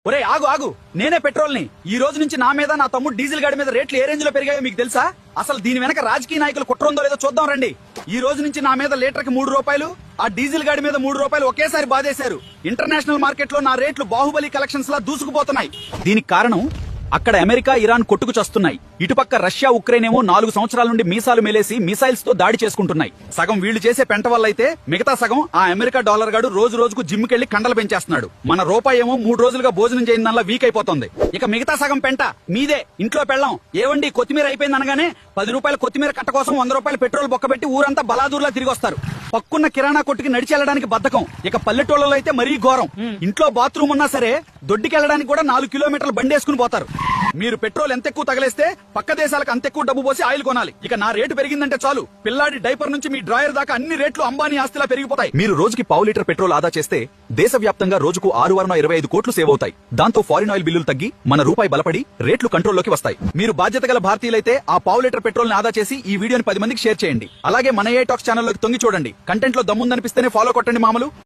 ఒరే ఆగు ఆగు, నేనే పెట్రోల్ ని. ఈ రోజు నుంచి నా మీద, నా తమ్ముడు డీజిల్ గాడి మీద రేట్లు ఏ రేంజ్ లో పెరిగాయో మీకు తెలుసా? అసలు దీని వెనక రాజకీయ నాయకులు కుట్ర ఉందో లేదో చూద్దాం రండి. ఈ రోజు నుంచి నా మీద లీటర్ కి 3 రూపాయలు, ఆ డీజిల్ గాడి మీద 3 రూపాయలు ఒకేసారి బాధేశారు. ఇంటర్నేషనల్ మార్కెట్ లో నా రేట్లు బాహుబలి కలెక్షన్స్ లా దూసుకుపోతున్నాయి. దీనికి కారణం అక్కడ అమెరికా, ఇరాన్ కొట్టుకు చస్తున్నాయి. ఇటుపక్క రష్యా, ఉక్రెయిన్ ఏమో 4 సంవత్సరాల నుండి మీసాలు మేలేసి మిసైల్స్ తో దాడి చేసుకుంటున్నాయి. సగం వీళ్లు చేసే పెంట వల్ల అయితే మిగతా సగం ఆ అమెరికా డాలర్ గాడు రోజు రోజుకు జిమ్ కెళ్లి కండలు పెంచేస్తున్నాడు. మన రూపాయి ఏమో 3 రోజులుగా భోజనం చేయడం వల్ల వీక్ అయిపోతుంది. ఇక మిగతా సగం పెంట మీదే. ఇంట్లో పెళ్ళం ఏవండి కొత్తిమీర అయిపోయింది అనగానే 10 రూపాయల కొత్తిమీర కట్ట కోసం 100 రూపాయల పెట్రోల్ బొక్కబెట్టి ఊరంతా బలాదూర్లా తిరిగి వస్తారు. పక్కున్న కిరాణా కొట్టుకి నడిచెళ్లడానికి బద్ధకం. ఇక పల్లెటూళ్ళలో అయితే మరీ ఘోరం. ఇంట్లో బాత్రూమ్ ఉన్నా సరే దొడ్డికెళ్లడానికి కూడా 4 కిలోమీటర్లు బండేసుకుని పోతారు. మీరు పెట్రోల్ ఎంత ఎక్కువ తగలేస్తే పక్క దేశాలకు అంత ఎక్కువ డబ్బు పోసి ఆయిల్ కొనాలి. ఇక నా రేటు పెరిగిందంటే చాలు, పిల్లాడి డైపర్ నుంచి మీ డ్రాయర్ దాకా అన్ని రేట్లు అంబానీ ఆస్తిలా పెరిగిపోతాయి. మీరు రోజుకి 1/2 లీటర్ పెట్రోల్ ఆదా చేస్తే దేశవ్యాప్తంగా రోజుకు 625 కోట్లు సేవ్ అవుతాయి. దాంతో ఫారిన్ ఆయిల్ బిల్లులు తగ్గి మన రూపాయి బలపడి రేట్లు కంట్రోల్లోకి వస్తాయి. మీరు బాధ్యత గల భారతీయులైతే ఆ 1/2 లీటర్ పెట్రోల్ ని ఆదా చేసి ఈ వీడియోని 10 మందికి షేర్ చేయండి. అలాగే మన ఏ టాక్స్ ఛానల్లోకి తొంగి చూడండి. కంటెంట్ లో దమ్ముందనిపిస్తేనే ఫాలో కొట్టండి మామలు.